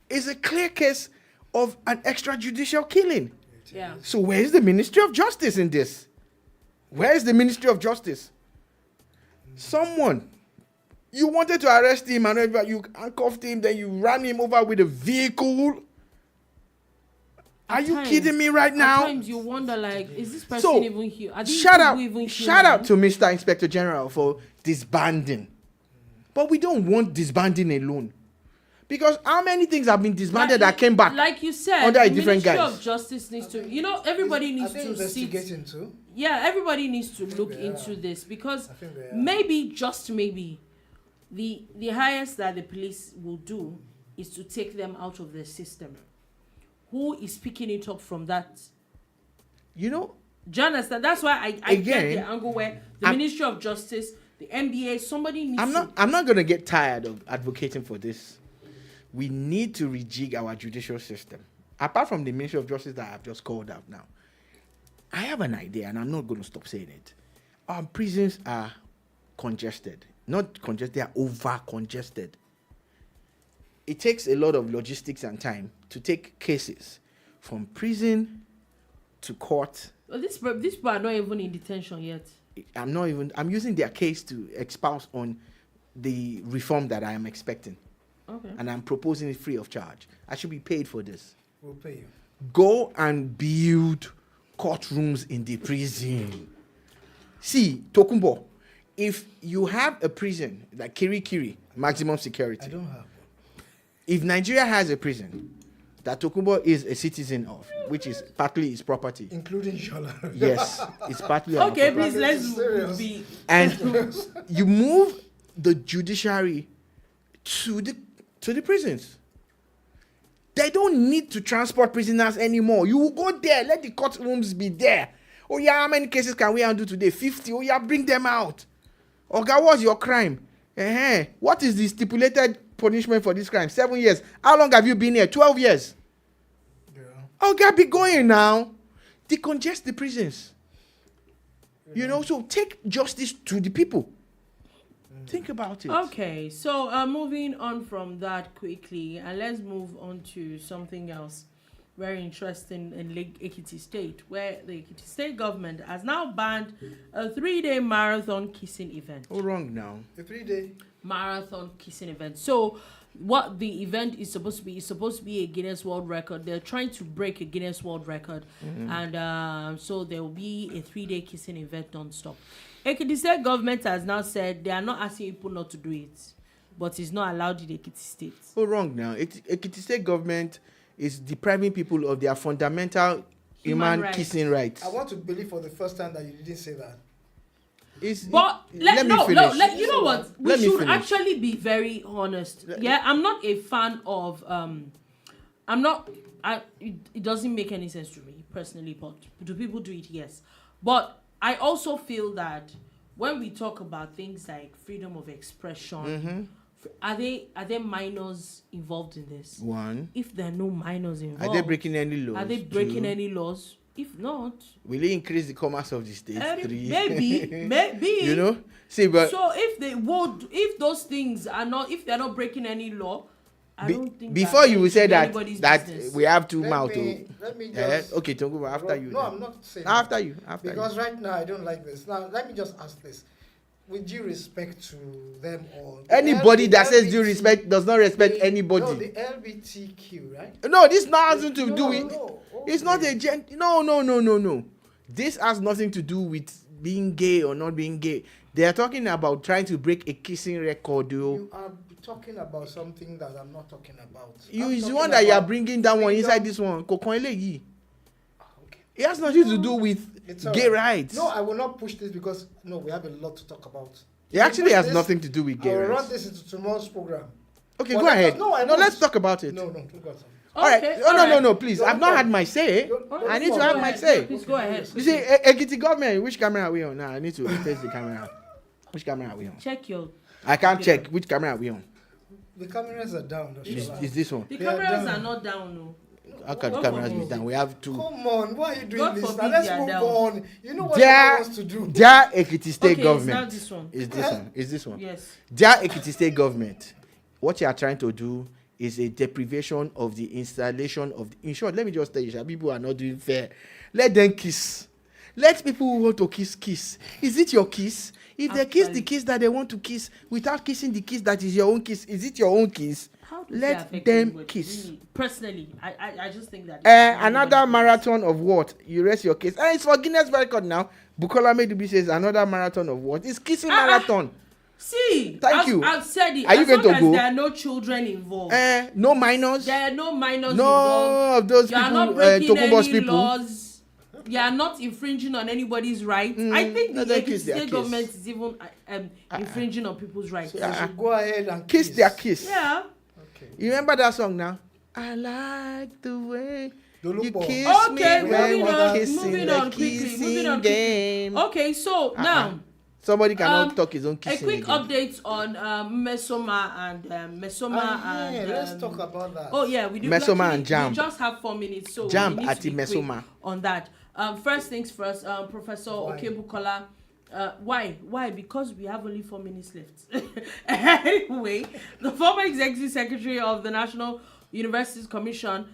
is a clear case of an extrajudicial killing. Yeah. So where is the Ministry of Justice in this? Where is the Ministry of Justice? Someone, you wanted to arrest him and you handcuffed him, then you ran him over with a vehicle. Are you kidding me right now? At times you wonder, like, is this person even here? Shout out to Mr. Inspector General for disbanding. But we don't want disbanding alone. Because how many things have been disbanded that came back? Like you said, under a the different Ministry guise? of Justice needs to, everybody needs to investigate into. Yeah, everybody needs to look into this because maybe, just maybe, the highest that the police will do is to take them out of the system. Who is picking it up from that? Do you understand? That's why I get the angle where the Ministry of Justice, the NBA, somebody needs I'm not going to get tired of advocating for this. We need to rejig our judicial system. Apart from the Ministry of Justice that I've just called out now, I have an idea, and I'm not going to stop saying it. Our prisons are congested. Not congested, they are over-congested. It takes a lot of logistics and time to take cases from prison to court. Well, these people are not even in detention yet. I'm using their case to espouse on the reform that I am expecting. Okay. And I'm proposing it free of charge. I should be paid for this. We'll pay you. Go and build courtrooms in the prison. See, Tokumbo, if you have a prison like Kirikiri, maximum security. I don't have. If Nigeria has a prison, that Tokunbo is a citizen of, which is partly his property. Including Shola. Yes, it's partly our Okay, property. please let's Serious. be. And you move the judiciary to the prisons. They don't need to transport prisoners anymore. You will go there, let the courtrooms be there. Oh yeah, how many cases can we handle today? 50. Oh yeah, bring them out. Oga, what's your crime? What is the stipulated punishment for this crime? 7 years. How long have you been here? 12 years. Yeah. Oga, be going now. Decongest the prisons. You know, so take justice to the people. Think about it. Okay, so moving on from that quickly, and let's move on to something else very interesting in Ekiti State, where the Ekiti State government has now banned a 3-day marathon kissing event. Oh, wrong now. A 3-day Marathon kissing event. So what the event is supposed to be a Guinness World Record. They're trying to break a Guinness World Record, and so there will be a 3-day kissing event non-stop. Ekiti State government has now said they are not asking people not to do it, but it's not allowed in Ekiti State. Oh, wrong now. Ekiti State government is depriving people of their fundamental human rights. kissing rights. I want to believe for the first time that you didn't say that. But let me finish. You know what? We should actually be very honest. Yeah, I'm not a fan of it doesn't make any sense to me personally, but do people do it? Yes. But I also feel that when we talk about things like freedom of expression, are there minors involved in this? One. If there are no minors involved, Are they breaking any laws? Are they breaking any laws? If not, will it increase the commerce of the state? Maybe. You know? See, but so if those things are not, if they're not breaking any law, I don't think before you will say that business. we have two mouths. Let me just. Okay, Tongo, after you. No, I'm not saying. After you. Because right now I don't like this. Now let me just ask this: with due respect to them all, anybody that says due respect does not respect anybody. No, the LGBTQ, right? No, this has nothing to do with. No. It's not a no. This has nothing to do with being gay or not being gay. They are talking about trying to break a kissing record. You are talking about something that I'm not talking about. Is the one that you are bringing that one inside this one. Okay. It has nothing to do with gay rights. No, I will not push this because we have a lot to talk about. It actually has nothing to do with gay I will rights. run this into tomorrow's program. Okay, go ahead. No, let's talk about it. No, don't go. All right. No, please. I've not had my say. I need to have my say. Please go ahead. You see, Ekiti government, which camera are we on now? I need to face the camera. Which camera are we on? Check your. I can't check. Which camera are we on? The cameras are down. Is this one? The cameras are not down, no. How can the cameras be down? We have two. Come on, why are you doing God this? Now forbid let's they are move down. on. You know what everyone wants to do. Their Ekiti State Okay, government. it's not this one. Is this one? Is this one? Yes. Their Ekiti State government. What you are trying to do is a deprivation of the installation of. In short, let me just tell you, people are not doing fair. Let them kiss. Let people who want to kiss. Is it your kiss? If they kiss the kiss that they want to kiss without kissing the kiss that is your own kiss, is it your own kiss? Let them kiss. Really, personally, I just think that. Another marathon of what? You rest your case. It's for Guinness record now. Bukola Medubi says another marathon of what? It's kissing marathon. See, Thank you. I've said it. Are you going to go? There are no children involved. No minors. There are no minors No involved. of those You are people. not breaking Tokumbo's any people. laws. You are not infringing on anybody's rights. I think the let them kiss their state kiss. government is even infringing on people's rights. So you should go ahead and Kiss their kiss. Yeah. Okay. You remember that song now? I like the way you Dolupo. kiss Okay, me when moving we're on, kissing moving the on quickly, kissing moving on quickly. game. Okay, so now Somebody cannot talk his own kissing. a quick again. update on Mesoma and Let's talk about that. Oh yeah, we do. Mesoma actually, and Jam. We just have 4 minutes, so Jam we need to ati be quick Mesoma. on that. First things first, Professor Okebukola. Why? Because we have only 4 minutes left. Anyway, the former executive secretary of the National Universities Commission,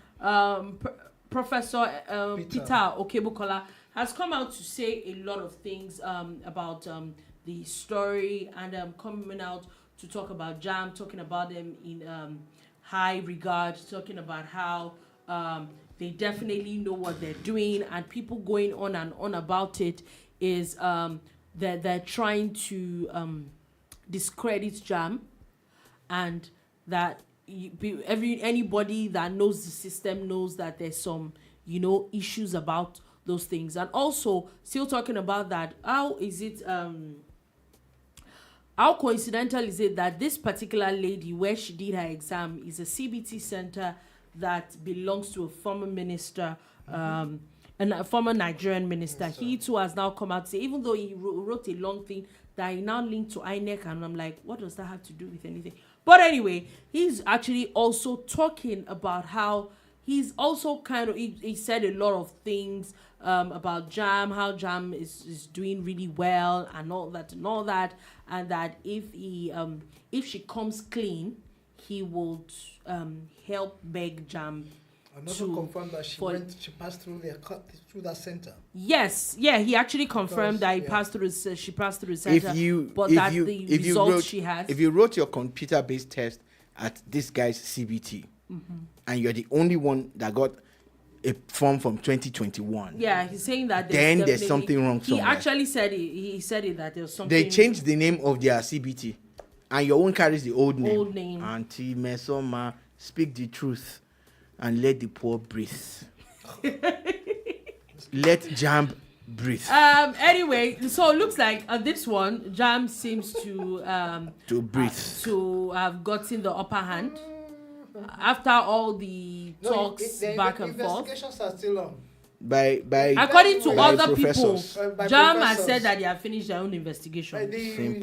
Professor Peter Okebukola, has come out to say a lot of things about the story and coming out to talk about JAM, talking about them in high regard, talking about how they definitely know what they're doing, and people going on and on about it is that they're trying to discredit JAM, and that anybody that knows the system knows that there's some, issues about those things. And also, still talking about that, how coincidental is it that this particular lady, where she did her exam, is a CBT center that belongs to a former minister, and a former Nigerian minister. Yes, he too has now come out to say, even though he wrote a long thing that he now linked to INEC, and I'm like, what does that have to do with anything? But anyway, he's actually also talking about how he's also he said a lot of things about JAM, how JAM is doing really well and all that, and that if she comes clean, he would help beg JAM. And also confirmed that she passed through that center. Yes, yeah, he actually confirmed that she passed through the center. If you wrote your computer-based test at this guy's CBT, and you're the only one that got a form from 2021. Yeah, he's saying that there's something wrong somewhere. He actually said it. He said it that there's something. They changed the name of their CBT, and your own carries the old name. Old name. Auntie Mesoma, speak the truth, and let the poor breathe. Let JAM breathe. Anyway, so it looks like this one, JAM seems to breathe, to have gotten the upper hand. After all the talks back and forth, investigations are still on. According to other people, JAM has professors. said that they have finished their own investigation.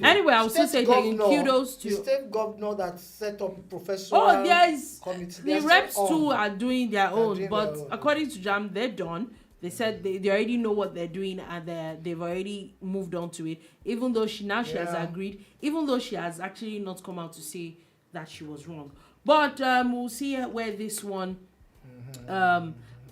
Anyway, I will still say kudos to the state governor that set up professor. The reps too are doing their own, but according to JAM, they're done. They said they already know what they're doing, and they've already moved on to it. Even though she has agreed, even though she has actually not come out to say that she was wrong. But we'll see where this one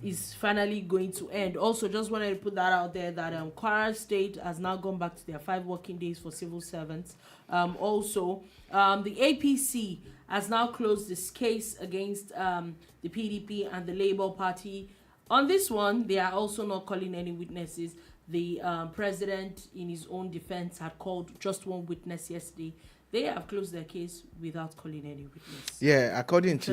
is finally going to end. Also, just wanted to put that out there that Kwara State has now gone back to their 5 working days for civil servants. Also, the APC has now closed this case against the PDP and the Labour Party. On this one, they are also not calling any witnesses. The president, in his own defense, had called just one witness yesterday. They have closed their case without calling any witness. Yeah, according to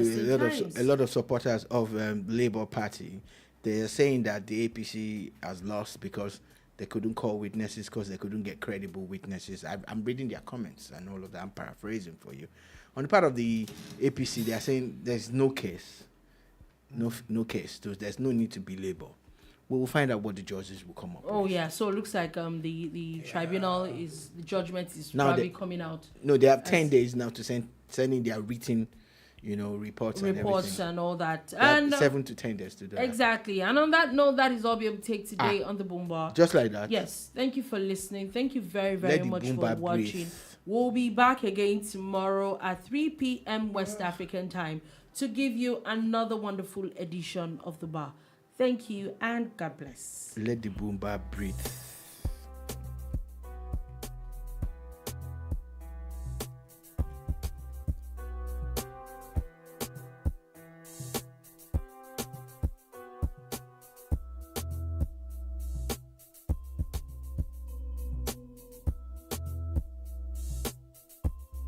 a lot of supporters of Labour Party, they are saying that the APC has lost because they couldn't call witnesses, because they couldn't get credible witnesses. I'm reading their comments and all of that. I'm paraphrasing for you. On the part of the APC, they are saying there's no case. No case. So there's no need to be Labour. We will find out what the judges will come up with. Oh, yeah. So it looks like the tribunal the judgment is now probably coming out. No, they have 10 days now to send in their written, reports and all that. And 7 to 10 days to do exactly. And on that note, that is all we'll take today on the Boomba. Just like that. Yes. Thank you for listening. Thank you very, very much for watching. Breathe. We'll be back again tomorrow at 3 p.m. West African time to give you another wonderful edition of the bar. Thank you and God bless. Let the Boomba breathe.